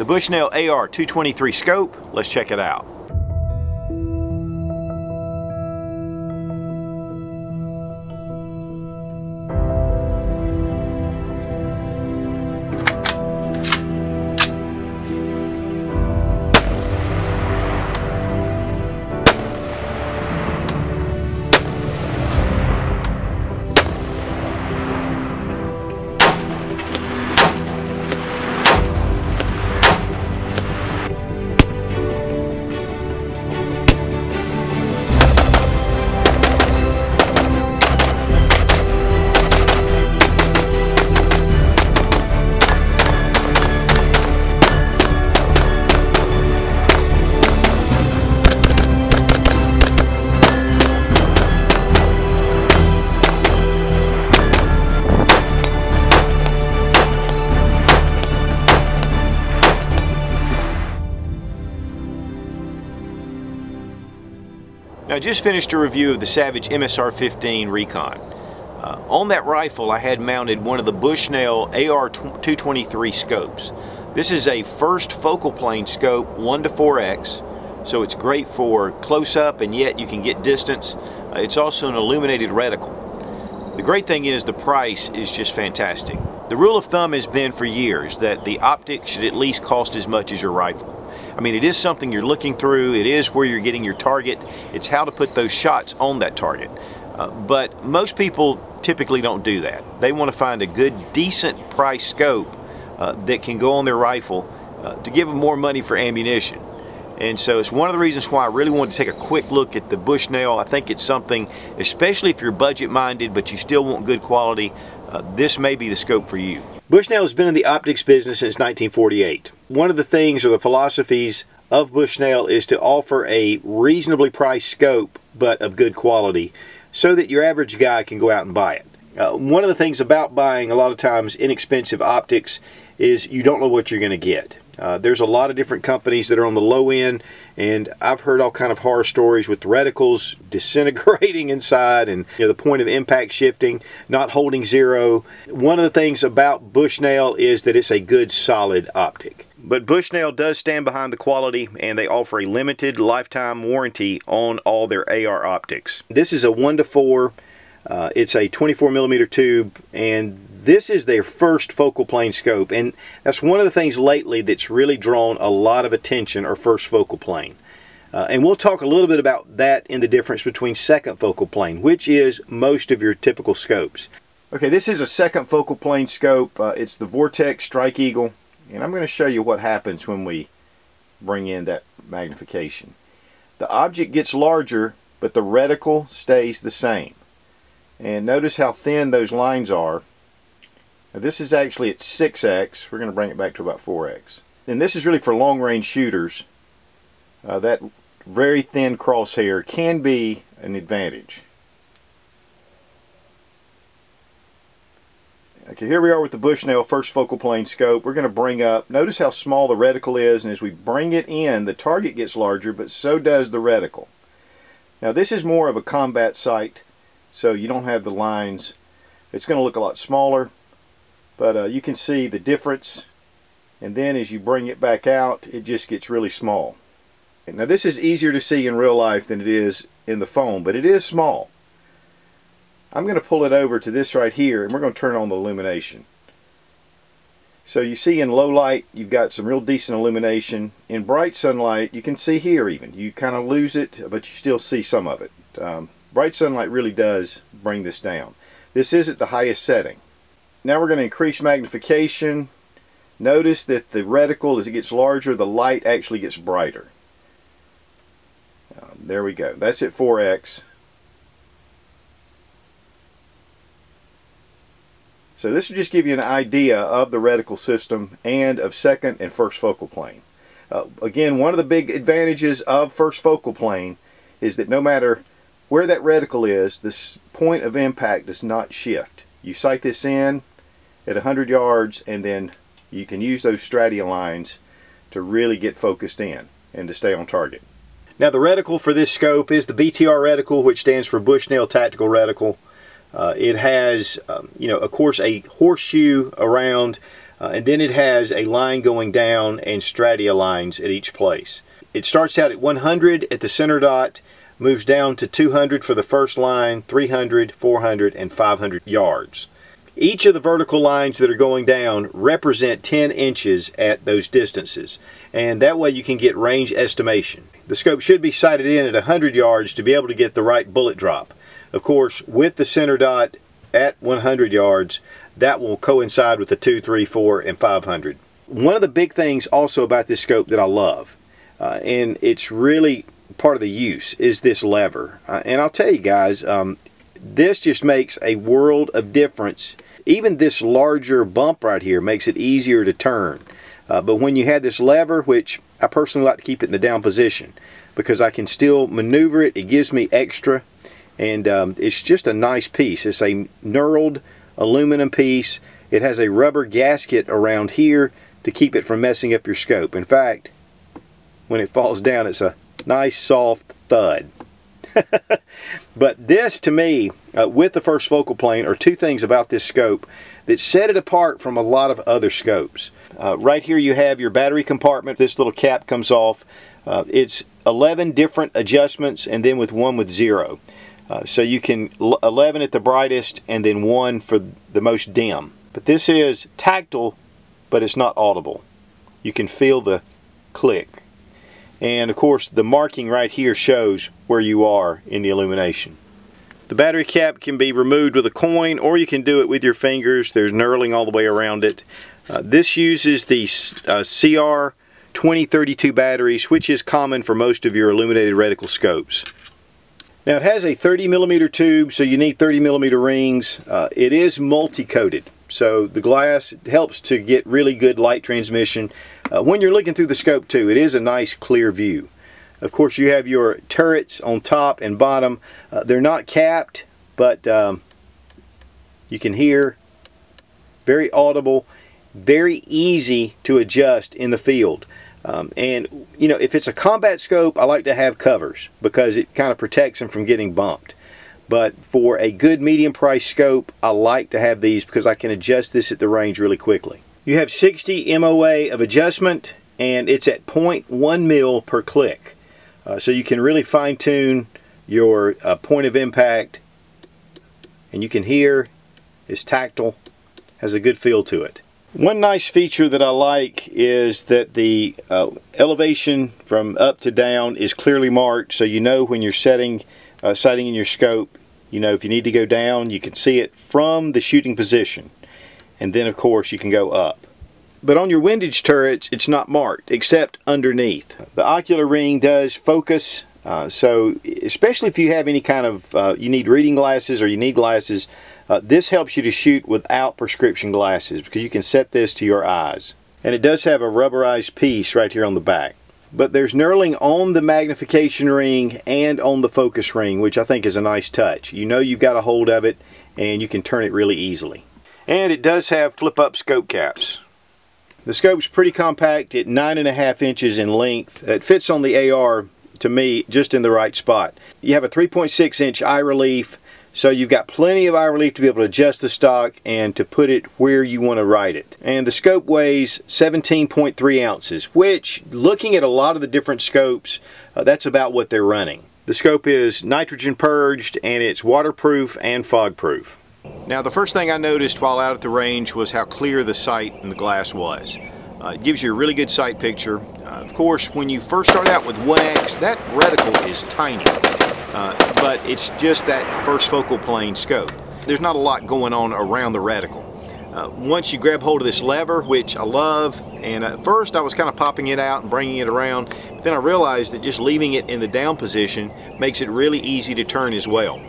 the Bushnell AR-223 scope. Let's check it out. Now, I just finished a review of the Savage MSR-15 Recon. On that rifle, I had mounted one of the Bushnell AR-223 scopes. This is a first focal plane scope 1 to 4x, so it's great for close-up and yet you can get distance. It's also an illuminated reticle. The great thing is the price is just fantastic. The rule of thumb has been for years that the Optic should at least cost as much as your rifle. I mean, it is something you're looking through, it is where you're getting your target, it's how to put those shots on that target. But most people typically don't do that. They want to find a good, decent price scope that can go on their rifle to give them more money for ammunition. And so it's one of the reasons why I really wanted to take a quick look at the Bushnell. I think it's something, especially if you're budget minded but you still want good quality, this may be the scope for you. Bushnell has been in the optics business since 1948. One of the things or the philosophies of Bushnell is to offer a reasonably priced scope but of good quality so that your average guy can go out and buy it. One of the things about buying a lot of times inexpensive optics is you don't know what you're going to get. There's a lot of different companies that are on the low end, and I've heard all kind of horror stories with the reticles disintegrating inside and the point of impact shifting, not holding zero. One of the things about Bushnell is that it's a good solid optic. But Bushnell does stand behind the quality, and they offer a limited lifetime warranty on all their AR optics. This is a 1 to 4. It's a 24mm tube, and this is their first focal plane scope, and that's one of the things lately that's really drawn a lot of attention, or first focal plane. And we'll talk a little bit about that in the difference between second focal plane, which is most of your typical scopes. Okay, this is a second focal plane scope. It's the Vortex Strike Eagle, and I'm going to show you what happens when we bring in that magnification. The object gets larger, but the reticle stays the same. And notice how thin those lines are. Now this is actually at 6x. We're going to bring it back to about 4x. And this is really for long-range shooters. That very thin crosshair can be an advantage. Okay, here we are with the Bushnell first focal plane scope. We're going to bring up, notice how small the reticle is, and as we bring it in, the target gets larger, but so does the reticle. Now this is more of a combat sight, so you don't have the lines. It's going to look a lot smaller. But you can see the difference, and then as you bring it back out, it just gets really small. Now this is easier to see in real life than it is in the phone, but it is small. I'm going to pull it over to this right here, and we're going to turn on the illumination. So you see in low light, you've got some real decent illumination. In bright sunlight, you can see here even. You kind of lose it, but you still see some of it. Bright sunlight really does bring this down. This is at the highest setting. Now we're going to increase magnification. Notice that the reticle, as it gets larger, the light actually gets brighter. There we go. That's at 4x. So this will just give you an idea of the reticle system and of second and first focal plane. Again, one of the big advantages of first focal plane is that no matter where that reticle is, this point of impact does not shift. You sight this in at 100 yards, and then you can use those stradia lines to really get focused in and to stay on target. Now the reticle for this scope is the BTR reticle, which stands for Bushnell Tactical Reticle. It has, of course, a horseshoe around. and then it has a line going down and stratia lines at each place. It starts out at 100 at the center dot, moves down to 200 for the first line, 300, 400, and 500 yards. Each of the vertical lines that are going down represent 10 inches at those distances, and that way you can get range estimation. The scope should be sighted in at 100 yards to be able to get the right bullet drop. Of course, with the center dot at 100 yards, that will coincide with the 2, 3, 4, and 500. One of the big things also about this scope that I love, and it's really part of the use, is this lever. And I'll tell you guys, this just makes a world of difference. Even this larger bump right here makes it easier to turn. But when you have this lever, which I personally like to keep it in the down position because I can still maneuver it, it gives me extra, and it's just a nice piece. It's a knurled aluminum piece. It has a rubber gasket around here to keep it from messing up your scope. In fact, when it falls down, it's a nice soft thud. But this, to me, with the first focal plane, are two things about this scope that set it apart from a lot of other scopes. Right here you have your battery compartment. This little cap comes off. It's 11 different adjustments, and then with one with 0. So you can 11 at the brightest and then 1 for the most dim. But this is tactile, but it's not audible. You can feel the click. And of course the marking right here shows where you are in the illumination. The battery cap can be removed with a coin, or you can do it with your fingers. There's knurling all the way around it. This uses the CR 2032 batteries, which is common for most of your illuminated reticle scopes. Now it has a 30mm tube, so you need 30mm rings. It is multi-coated, so the glass helps to get really good light transmission. When you're looking through the scope too, it is a nice clear view. Of course you have your turrets on top and bottom. They're not capped, but you can hear, very audible, very easy to adjust in the field. And you know, if it's a combat scope, I like to have covers because it kind of protects them from getting bumped. But for a good medium price scope, I like to have these because I can adjust this at the range really quickly. You have 60 MOA of adjustment, and it's at 0.1 mil per click. So you can really fine tune your point of impact, and you can hear it's tactile, has a good feel to it. One nice feature that I like is that the elevation from up to down is clearly marked, so you know when you're sighting in your scope, you know if you need to go down, you can see it from the shooting position. And then of course you can go up. But on your windage turrets, it's not marked except underneath. The ocular ring does focus, so especially if you have any kind of, you need reading glasses or you need glasses, this helps you to shoot without prescription glasses because you can set this to your eyes. And it does have a rubberized piece right here on the back. But there's knurling on the magnification ring and on the focus ring, which I think is a nice touch. You know you've got a hold of it and you can turn it really easily. And it does have flip-up scope caps. The scope's pretty compact at 9.5 inches in length. It fits on the AR, to me, just in the right spot. You have a 3.6 inch eye relief, so you've got plenty of eye relief to be able to adjust the stock and to put it where you want to ride it. And the scope weighs 17.3 ounces, which, looking at a lot of the different scopes, that's about what they're running. The scope is nitrogen purged, and it's waterproof and fog proof. Now the first thing I noticed while out at the range was how clear the sight in the glass was. It gives you a really good sight picture. Of course, when you first start out with 1X, that reticle is tiny, but it's just that first focal plane scope. There's not a lot going on around the reticle. Once you grab hold of this lever, which I love, and at first I was kind of popping it out and bringing it around, but then I realized that just leaving it in the down position makes it really easy to turn as well.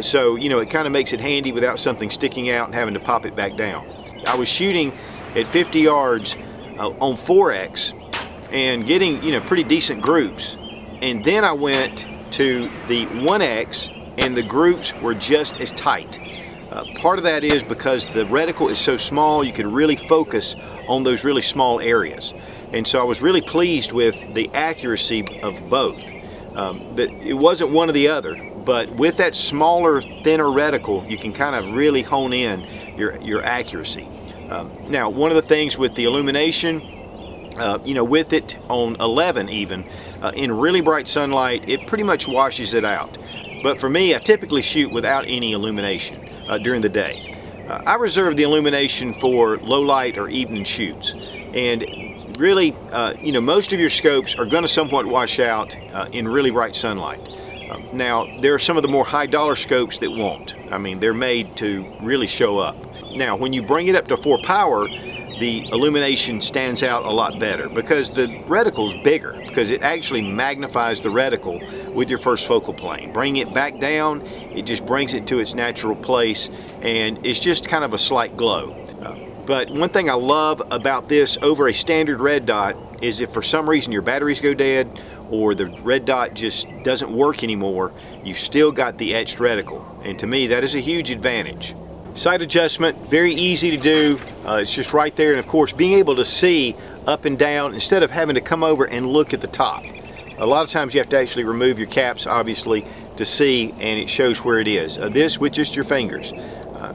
So, you know, it kind of makes it handy without something sticking out and having to pop it back down. I was shooting at 50 yards on 4X and getting, you know, pretty decent groups. And then I went to the 1X and the groups were just as tight. Part of that is because the reticle is so small, you can really focus on those really small areas. And so I was really pleased with the accuracy of both. That it wasn't one or the other. But with that smaller, thinner reticle, you can kind of really hone in your accuracy. Now, one of the things with the illumination, you know, with it on 11 even, in really bright sunlight, it pretty much washes it out. But for me, I typically shoot without any illumination during the day. I reserve the illumination for low light or evening shoots. And really, you know, most of your scopes are going to somewhat wash out in really bright sunlight. Now, there are some of the more high dollar scopes that won't. I mean, they're made to really show up. Now, when you bring it up to 4 power, the illumination stands out a lot better because the reticle's bigger, because it actually magnifies the reticle with your first focal plane. Bring it back down, it just brings it to its natural place, and it's just kind of a slight glow. But one thing I love about this over a standard red dot is if for some reason your batteries go dead or the red dot just doesn't work anymore, you've still got the etched reticle. And to me, that is a huge advantage. Sight adjustment, very easy to do. It's just right there, and of course being able to see up and down instead of having to come over and look at the top. A lot of times you have to actually remove your caps, obviously, to see, and it shows where it is. This with just your fingers.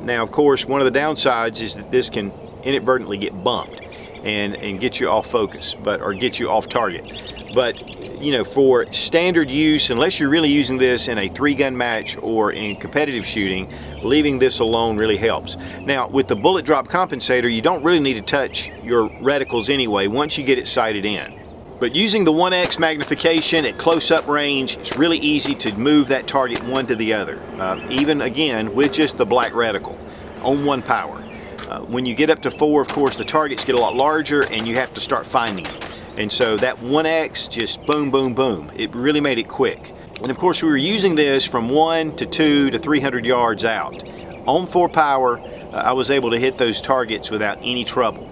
Now, of course, one of the downsides is that this can inadvertently get bumped and get you off focus, or get you off target. But you know, for standard use, unless you're really using this in a 3-gun match or in competitive shooting, leaving this alone really helps. Now, with the bullet drop compensator, you don't really need to touch your reticles anyway once you get it sighted in. But using the 1x magnification at close-up range, it's really easy to move that target one to the other, even again with just the black reticle on 1 power. When you get up to 4, of course, the targets get a lot larger and you have to start finding them. And so that 1x, just boom, boom, boom. It really made it quick. And of course, we were using this from 1 to 2 to 300 yards out. On 4 power, I was able to hit those targets without any trouble.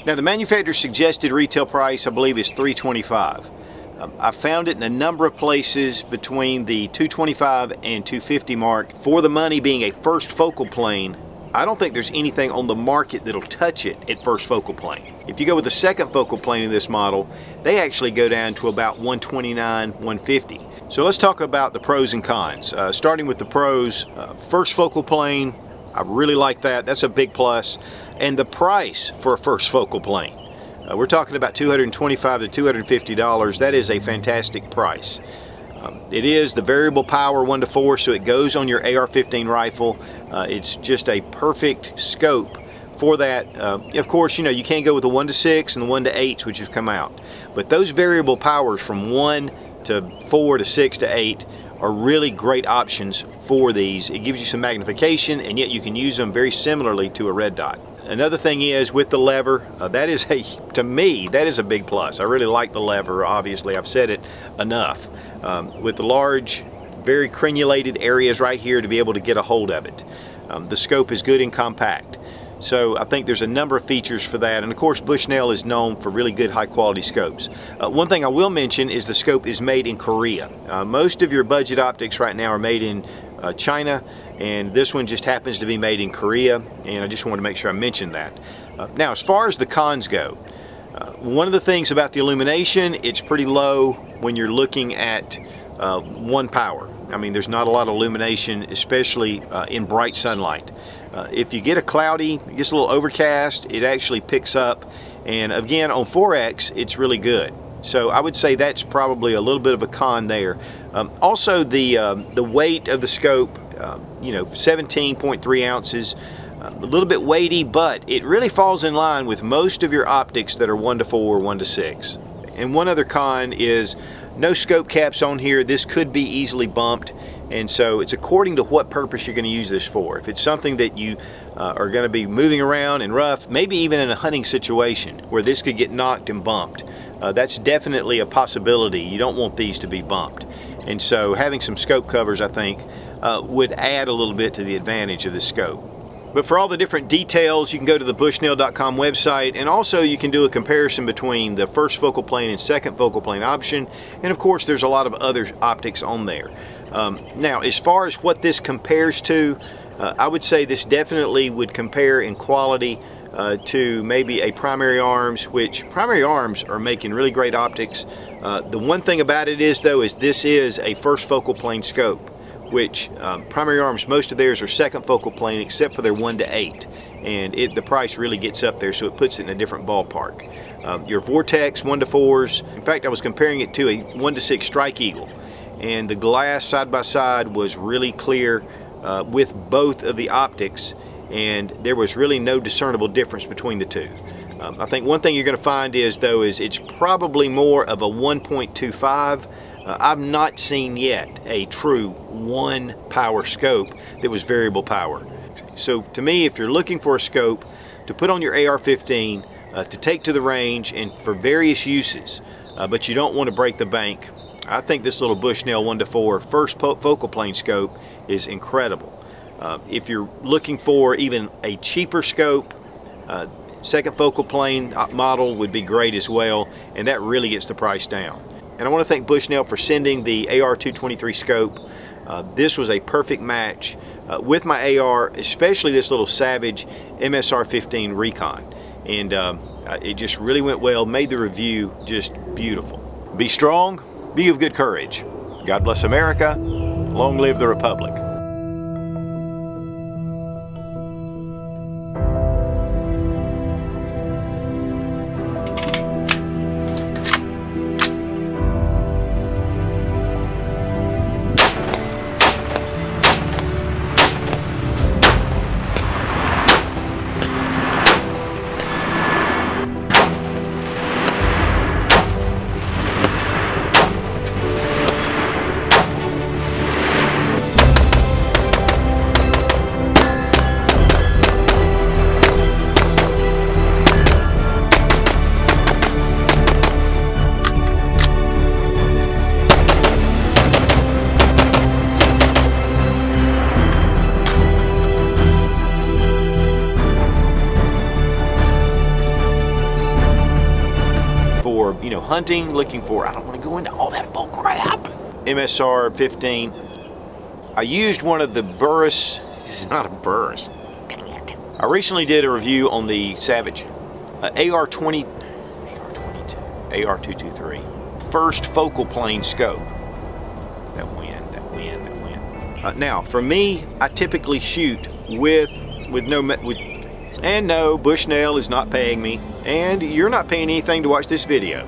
Now, the manufacturer's suggested retail price, I believe, is $325. I found it in a number of places between the $225 and $250 mark. For the money being a first focal plane, I don't think there's anything on the market that'll touch it at first focal plane. If you go with the second focal plane in this model, they actually go down to about $129, $150. So let's talk about the pros and cons. Starting with the pros, first focal plane, I really like that. That's a big plus. And the price for a first focal plane. We're talking about $225 to $250. That is a fantastic price. It is the variable power 1 to 4, so it goes on your AR-15 rifle. It's just a perfect scope for that. Of course, you know, you can't go with the 1 to 6 and the 1 to 8s, which have come out. But those variable powers from 1 to 4 to 6 to 8 are really great options for these. It gives you some magnification, and yet you can use them very similarly to a red dot. Another thing is with the lever, that is to me, that is a big plus. I really like the lever, obviously. I've said it enough. With the large, very crenulated areas right here to be able to get a hold of it. The scope is good and compact. So I think there's a number of features for that. And of course, Bushnell is known for really good high quality scopes. One thing I will mention is the scope is made in Korea. Most of your budget optics right now are made in China, and this one just happens to be made in Korea, and I just wanted to make sure I mentioned that. Now, as far as the cons go, one of the things about the illumination, it's pretty low when you're looking at 1 power. I mean, there's not a lot of illumination, especially in bright sunlight. If you get a cloudy, it gets a little overcast, it actually picks up, and again on 4X it's really good. So I would say that's probably a little bit of a con there. Also the weight of the scope, you know, 17.3 ounces, a little bit weighty, but it really falls in line with most of your optics that are 1 to 4, 1 to 6. And one other con is no scope caps on here. This could be easily bumped, and so it's according to what purpose you're going to use this for. If it's something that you are going to be moving around in rough, maybe even in a hunting situation where this could get knocked and bumped, that's definitely a possibility. You don't want these to be bumped. And so having some scope covers, I think, would add a little bit to the advantage of this scope. But for all the different details, you can go to the Bushnell.com website, and also you can do a comparison between the first focal plane and second focal plane option, and of course there's a lot of other optics on there. Now, as far as what this compares to, I would say this definitely would compare in quality to maybe a primary arms, which primary arms are making really great optics. The one thing about it is though, is this is a first focal plane scope, which primary arms, most of theirs are second focal plane except for their 1 to 8, and the price really gets up there, so it puts it in a different ballpark. Your Vortex 1 to 4s, in fact I was comparing it to a 1 to 6 Strike Eagle, and the glass side by side was really clear with both of the optics, and there was really no discernible difference between the two. I think one thing you're going to find is it's probably more of a 1.25. I've not seen yet a true 1 power scope that was variable power. So to me, if you're looking for a scope to put on your AR-15 to take to the range and for various uses, but you don't want to break the bank, I think this little Bushnell 1 to 4 first focal plane scope is incredible. If you're looking for even a cheaper scope, second focal plane model would be great as well, and that really gets the price down. And I want to thank Bushnell for sending the AR-223 scope. This was a perfect match with my AR, especially this little Savage MSR-15 Recon. And it just really went well, made the review just beautiful. Be strong, be of good courage. God bless America, long live the Republic. Hunting, looking for, I don't want to go into all that bull crap. MSR-15. I used one of the Burris, this is not a Burris, dang it. I recently did a review on the Savage AR-223, first focal plane scope. That wind. Now, for me, I typically shoot with and no, Bushnell is not paying me, and you're not paying anything to watch this video.